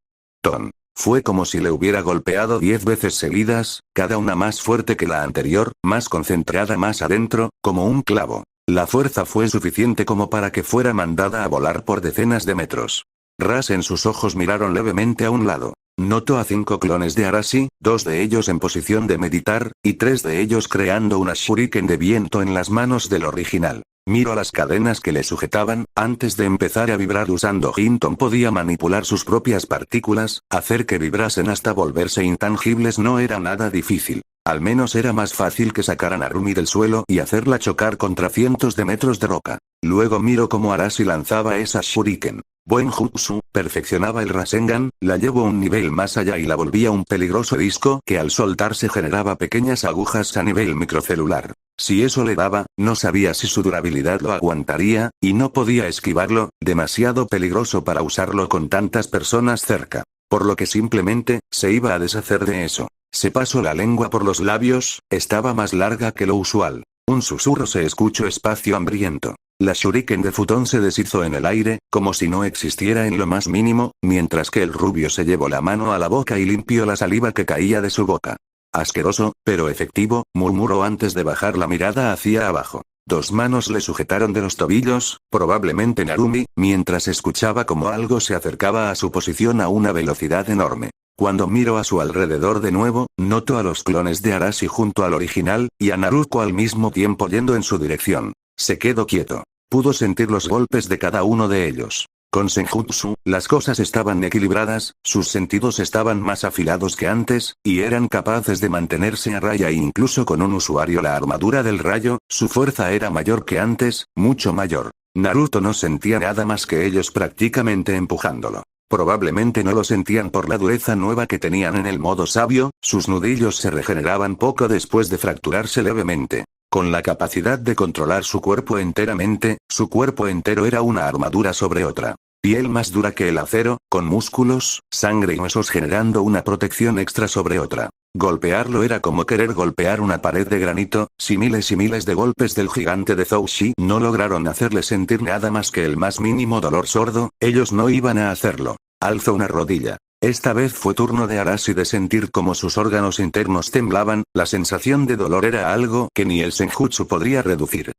Ton. Fue como si le hubiera golpeado 10 veces seguidas, cada una más fuerte que la anterior, más concentrada más adentro, como un clavo. La fuerza fue suficiente como para que fuera mandada a volar por decenas de metros. Ras en sus ojos miraron levemente a un lado. Notó a 5 clones de Arashi, 2 de ellos en posición de meditar, y 3 de ellos creando una shuriken de viento en las manos del original. Miró las cadenas que le sujetaban, antes de empezar a vibrar usando Hinton podía manipular sus propias partículas, hacer que vibrasen hasta volverse intangibles no era nada difícil. Al menos era más fácil que sacar a Narumi del suelo y hacerla chocar contra cientos de metros de roca. Luego miró cómo Arashi lanzaba esa shuriken. Buen jutsu, perfeccionaba el Rasengan, la llevó un nivel más allá y la volvía un peligroso disco que al soltarse generaba pequeñas agujas a nivel microcelular. Si eso le daba, no sabía si su durabilidad lo aguantaría, y no podía esquivarlo, demasiado peligroso para usarlo con tantas personas cerca. Por lo que simplemente, se iba a deshacer de eso. Se pasó la lengua por los labios, estaba más larga que lo usual. Un susurro se escuchó espacio hambriento. La shuriken de Futón se deshizo en el aire, como si no existiera en lo más mínimo, mientras que el rubio se llevó la mano a la boca y limpió la saliva que caía de su boca. Asqueroso, pero efectivo, murmuró antes de bajar la mirada hacia abajo. 2 manos le sujetaron de los tobillos, probablemente Narumi, mientras escuchaba como algo se acercaba a su posición a una velocidad enorme. Cuando miró a su alrededor de nuevo, notó a los clones de Arashi junto al original, y a Naruto al mismo tiempo yendo en su dirección. Se quedó quieto. Pudo sentir los golpes de cada uno de ellos. Con Senjutsu, las cosas estaban equilibradas, sus sentidos estaban más afilados que antes, y eran capaces de mantenerse a raya e incluso con un usuario la armadura del rayo, su fuerza era mayor que antes, mucho mayor. Naruto no sentía nada más que ellos prácticamente empujándolo. Probablemente no lo sentían por la dureza nueva que tenían en el modo sabio, sus nudillos se regeneraban poco después de fracturarse levemente. Con la capacidad de controlar su cuerpo enteramente, su cuerpo entero era una armadura sobre otra. Piel más dura que el acero, con músculos, sangre y huesos generando una protección extra sobre otra. Golpearlo era como querer golpear una pared de granito, si miles y miles de golpes del gigante de Zhou Shi no lograron hacerle sentir nada más que el más mínimo dolor sordo, ellos no iban a hacerlo. Alzó una rodilla. Esta vez fue turno de Arashi de sentir como sus órganos internos temblaban, la sensación de dolor era algo que ni el Senjutsu podría reducir.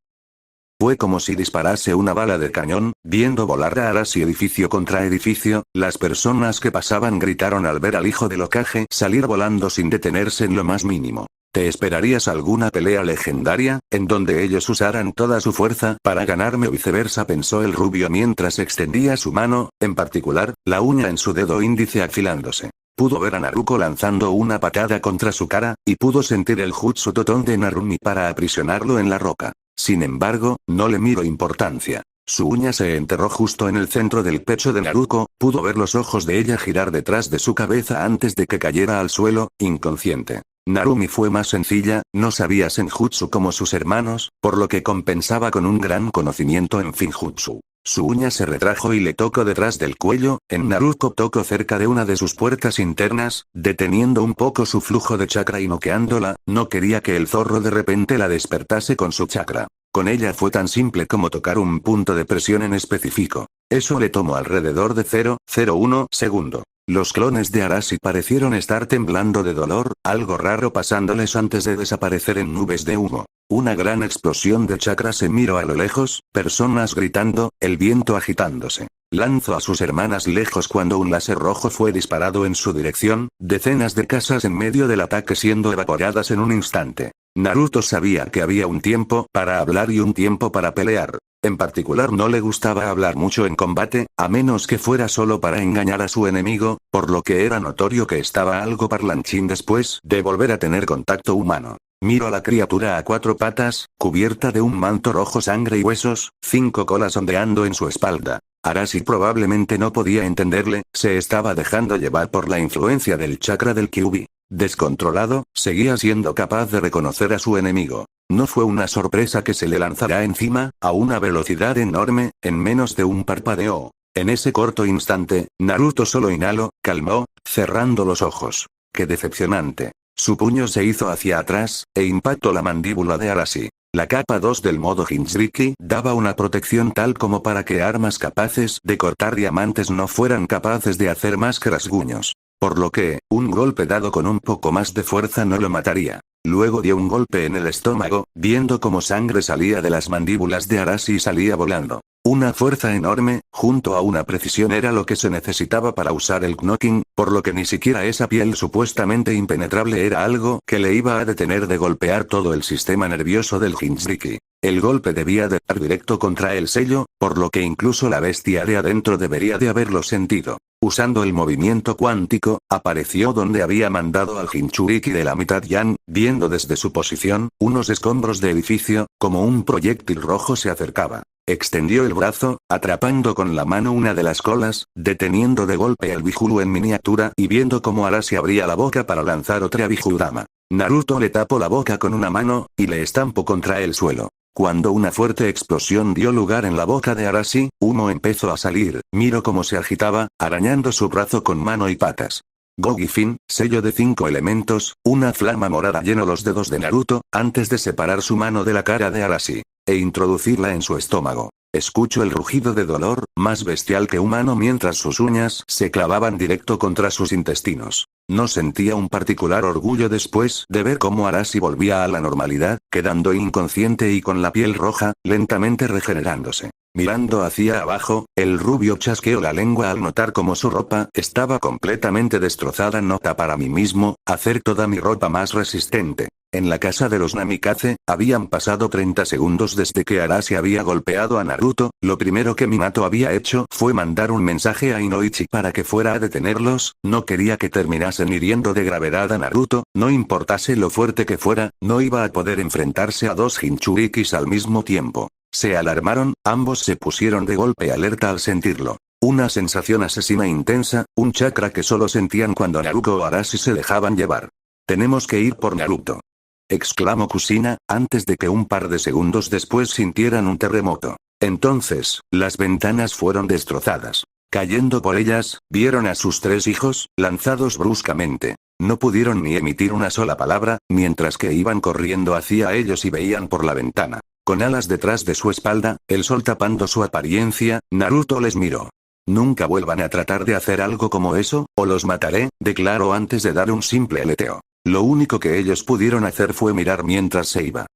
Fue como si disparase una bala de cañón, viendo volar a Arashi edificio contra edificio, las personas que pasaban gritaron al ver al hijo del Hokage salir volando sin detenerse en lo más mínimo. ¿Te esperarías alguna pelea legendaria, en donde ellos usaran toda su fuerza para ganarme o viceversa? Pensó el rubio mientras extendía su mano, en particular, la uña en su dedo índice afilándose. Pudo ver a Naruto lanzando una patada contra su cara, y pudo sentir el jutsu Totón de Narumi para aprisionarlo en la roca. Sin embargo, no le miró importancia. Su uña se enterró justo en el centro del pecho de Naruto, pudo ver los ojos de ella girar detrás de su cabeza antes de que cayera al suelo, inconsciente. Narumi fue más sencilla, no sabía Senjutsu como sus hermanos, por lo que compensaba con un gran conocimiento en Finjutsu. Su uña se retrajo y le tocó detrás del cuello, en Naruto tocó cerca de una de sus puertas internas, deteniendo un poco su flujo de chakra y noqueándola, no quería que el zorro de repente la despertase con su chakra. Con ella fue tan simple como tocar un punto de presión en específico. Eso le tomó alrededor de 0,01 segundo. Los clones de Arashi parecieron estar temblando de dolor, algo raro pasándoles antes de desaparecer en nubes de humo. Una gran explosión de chakra se miró a lo lejos, personas gritando, el viento agitándose. Lanzó a sus hermanas lejos cuando un láser rojo fue disparado en su dirección, decenas de casas en medio del ataque siendo evaporadas en un instante. Naruto sabía que había un tiempo para hablar y un tiempo para pelear. En particular no le gustaba hablar mucho en combate, a menos que fuera solo para engañar a su enemigo, por lo que era notorio que estaba algo parlanchín después de volver a tener contacto humano. Miró a la criatura a 4 patas, cubierta de un manto rojo sangre y huesos, 5 colas ondeando en su espalda. Arashi probablemente no podía entenderle, se estaba dejando llevar por la influencia del chakra del Kyuubi. Descontrolado, seguía siendo capaz de reconocer a su enemigo. No fue una sorpresa que se le lanzara encima, a una velocidad enorme, en menos de un parpadeo. En ese corto instante, Naruto solo inhaló, calmó, cerrando los ojos. ¡Qué decepcionante! Su puño se hizo hacia atrás, e impactó la mandíbula de Arashi. La capa 2 del modo Jinchuriki daba una protección tal como para que armas capaces de cortar diamantes no fueran capaces de hacer más que rasguños. Por lo que, un golpe dado con un poco más de fuerza no lo mataría. Luego dio un golpe en el estómago, viendo cómo sangre salía de las mandíbulas de Arashi y salía volando. Una fuerza enorme, junto a una precisión era lo que se necesitaba para usar el knocking, por lo que ni siquiera esa piel supuestamente impenetrable era algo que le iba a detener de golpear todo el sistema nervioso del Jinchuriki. El golpe debía de dar directo contra el sello, por lo que incluso la bestia de adentro debería de haberlo sentido. Usando el movimiento cuántico, apareció donde había mandado al Jinchuriki de la mitad Yan, viendo desde su posición, unos escombros de edificio, como un proyectil rojo se acercaba. Extendió el brazo, atrapando con la mano una de las colas, deteniendo de golpe el Bijulu en miniatura y viendo cómo Arashi abría la boca para lanzar otra Bijudama. Naruto le tapó la boca con una mano, y le estampó contra el suelo. Cuando una fuerte explosión dio lugar en la boca de Arashi, humo empezó a salir, miró cómo se agitaba, arañando su brazo con mano y patas. Gogifin, sello de 5 elementos, una flama morada llenó los dedos de Naruto, antes de separar su mano de la cara de Arashi, e introducirla en su estómago. Escuchó el rugido de dolor, más bestial que humano mientras sus uñas se clavaban directo contra sus intestinos. No sentía un particular orgullo después de ver cómo Arashi volvía a la normalidad, quedando inconsciente y con la piel roja, lentamente regenerándose. Mirando hacia abajo, el rubio chasqueó la lengua al notar cómo su ropa estaba completamente destrozada. Nota para mí mismo, hacer toda mi ropa más resistente. En la casa de los Namikaze, habían pasado 30 segundos desde que Arashi había golpeado a Naruto, lo primero que Minato había hecho fue mandar un mensaje a Inoichi para que fuera a detenerlos, no quería que terminasen hiriendo de gravedad a Naruto, no importase lo fuerte que fuera, no iba a poder enfrentarse a 2 Jinchurikis al mismo tiempo. Se alarmaron, ambos se pusieron de golpe alerta al sentirlo. Una sensación asesina intensa, un chakra que solo sentían cuando Naruto o Arashi se dejaban llevar. Tenemos que ir por Naruto, exclamó Kushina, antes de que un par de segundos después sintieran un terremoto. Entonces, las ventanas fueron destrozadas. Cayendo por ellas, vieron a sus 3 hijos, lanzados bruscamente. No pudieron ni emitir una sola palabra, mientras que iban corriendo hacia ellos y veían por la ventana. Con alas detrás de su espalda, el sol tapando su apariencia, Naruto les miró. Nunca vuelvan a tratar de hacer algo como eso, o los mataré, declaró antes de dar un simple aleteo. Lo único que ellos pudieron hacer fue mirar mientras se iba.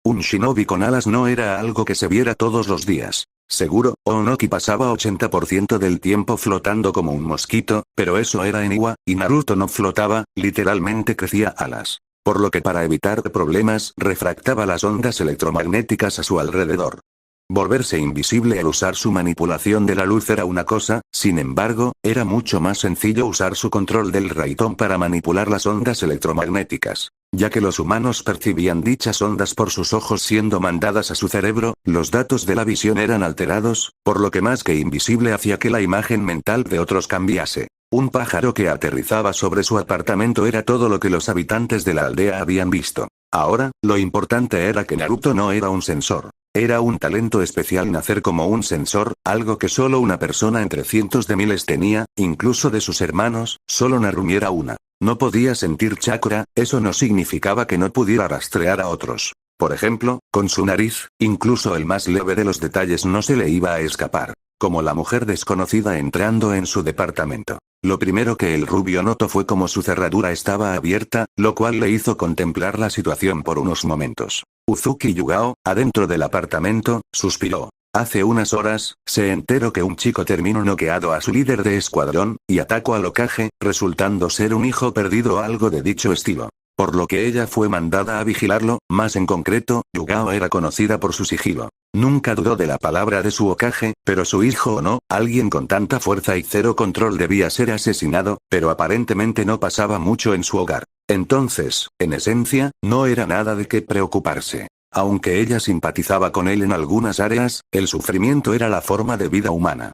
Un shinobi con alas no era algo que se viera todos los días. Seguro, Onoki pasaba 80% del tiempo flotando como un mosquito, pero eso era en Iwa, y Naruto no flotaba, literalmente crecía alas. Por lo que para evitar problemas, refractaba las ondas electromagnéticas a su alrededor. Volverse invisible al usar su manipulación de la luz era una cosa, sin embargo, era mucho más sencillo usar su control del Raitón para manipular las ondas electromagnéticas. Ya que los humanos percibían dichas ondas por sus ojos siendo mandadas a su cerebro, los datos de la visión eran alterados, por lo que más que invisible hacía que la imagen mental de otros cambiase. Un pájaro que aterrizaba sobre su apartamento era todo lo que los habitantes de la aldea habían visto. Ahora, lo importante era que Naruto no era un sensor. Era un talento especial nacer como un sensor, algo que solo una persona entre cientos de miles tenía, incluso de sus hermanos, solo Narumi era una. No podía sentir chakra, eso no significaba que no pudiera rastrear a otros. Por ejemplo, con su nariz, incluso el más leve de los detalles no se le iba a escapar. Como la mujer desconocida entrando en su departamento. Lo primero que el rubio notó fue como su cerradura estaba abierta, lo cual le hizo contemplar la situación por unos momentos. Uzuki Yugao, adentro del apartamento, suspiró. Hace unas horas, se enteró que un chico terminó noqueado a su líder de escuadrón, y atacó al Hokage, resultando ser un hijo perdido o algo de dicho estilo. Por lo que ella fue mandada a vigilarlo, más en concreto, Yugao era conocida por su sigilo. Nunca dudó de la palabra de su Hokage, pero su hijo o no, alguien con tanta fuerza y cero control debía ser asesinado, pero aparentemente no pasaba mucho en su hogar. Entonces, en esencia, no era nada de qué preocuparse. Aunque ella simpatizaba con él en algunas áreas, el sufrimiento era la forma de vida humana.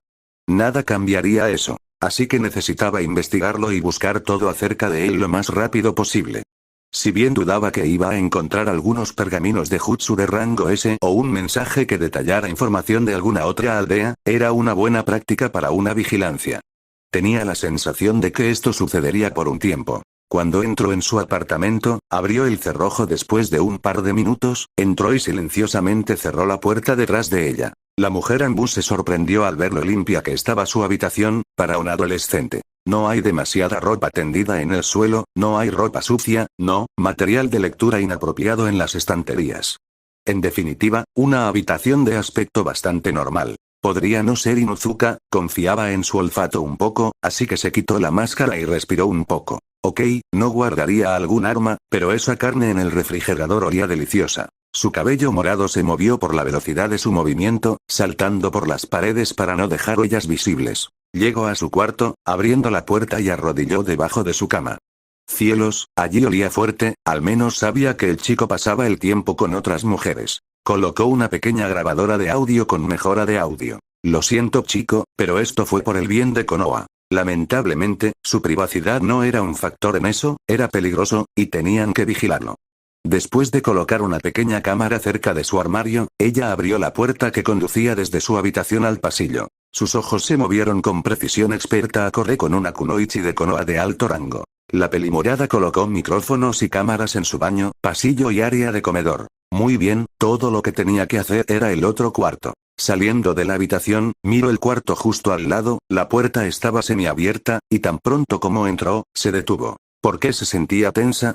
Nada cambiaría eso. Así que necesitaba investigarlo y buscar todo acerca de él lo más rápido posible. Si bien dudaba que iba a encontrar algunos pergaminos de Jutsu de rango S o un mensaje que detallara información de alguna otra aldea, era una buena práctica para una vigilancia. Tenía la sensación de que esto sucedería por un tiempo. Cuando entró en su apartamento, abrió el cerrojo después de un par de minutos, entró y silenciosamente cerró la puerta detrás de ella. La mujer Anbu se sorprendió al ver lo limpia que estaba su habitación, para un adolescente. No hay demasiada ropa tendida en el suelo, no hay ropa sucia, no, material de lectura inapropiado en las estanterías. En definitiva, una habitación de aspecto bastante normal. Podría no ser Inuzuka, confiaba en su olfato un poco, así que se quitó la máscara y respiró un poco. Ok, no guardaría algún arma, pero esa carne en el refrigerador olía deliciosa. Su cabello morado se movió por la velocidad de su movimiento, saltando por las paredes para no dejar huellas visibles. Llegó a su cuarto, abriendo la puerta y arrodilló debajo de su cama. Cielos, allí olía fuerte, al menos sabía que el chico pasaba el tiempo con otras mujeres. Colocó una pequeña grabadora de audio con mejora de audio. Lo siento chico, pero esto fue por el bien de Konoha. Lamentablemente, su privacidad no era un factor en eso, era peligroso, y tenían que vigilarlo. Después de colocar una pequeña cámara cerca de su armario, ella abrió la puerta que conducía desde su habitación al pasillo. Sus ojos se movieron con precisión experta acorde con una kunoichi de Konoha de alto rango. La pelimorada colocó micrófonos y cámaras en su baño, pasillo y área de comedor. Muy bien, todo lo que tenía que hacer era el otro cuarto. Saliendo de la habitación, miró el cuarto justo al lado, la puerta estaba semiabierta, y tan pronto como entró, se detuvo. ¿Por qué se sentía tensa?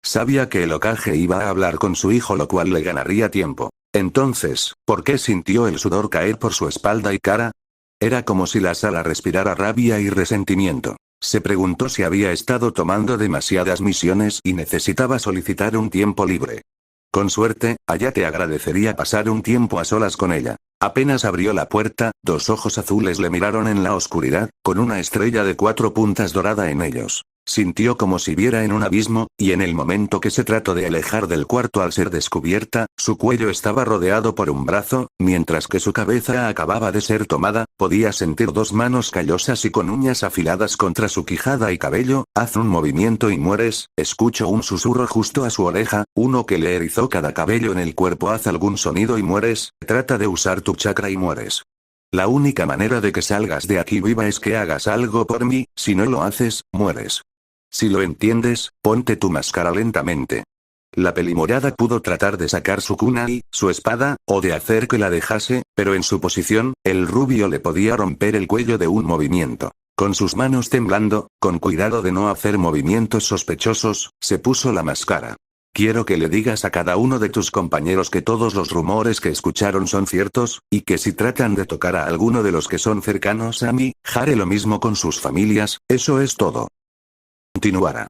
Sabía que el Hokage iba a hablar con su hijo, lo cual le ganaría tiempo. Entonces, ¿por qué sintió el sudor caer por su espalda y cara? Era como si la sala respirara rabia y resentimiento. Se preguntó si había estado tomando demasiadas misiones y necesitaba solicitar un tiempo libre. Con suerte, Hayate agradecería pasar un tiempo a solas con ella. Apenas abrió la puerta, dos ojos azules le miraron en la oscuridad, con una estrella de 4 puntas dorada en ellos. Sintió como si viera en un abismo, y en el momento que se trató de alejar del cuarto al ser descubierta, su cuello estaba rodeado por un brazo, mientras que su cabeza acababa de ser tomada, podía sentir 2 manos callosas y con uñas afiladas contra su quijada y cabello. Haz un movimiento y mueres, escuchó un susurro justo a su oreja, uno que le erizó cada cabello en el cuerpo. Haz algún sonido y mueres, trata de usar tu chakra y mueres. La única manera de que salgas de aquí viva es que hagas algo por mí, si no lo haces, mueres. Si lo entiendes, ponte tu máscara lentamente. La pelimorada pudo tratar de sacar su kunai, su espada, o de hacer que la dejase, pero en su posición, el rubio le podía romper el cuello de un movimiento. Con sus manos temblando, con cuidado de no hacer movimientos sospechosos, se puso la máscara. Quiero que le digas a cada uno de tus compañeros que todos los rumores que escucharon son ciertos, y que si tratan de tocar a alguno de los que son cercanos a mí, haré lo mismo con sus familias, eso es todo. Continuará.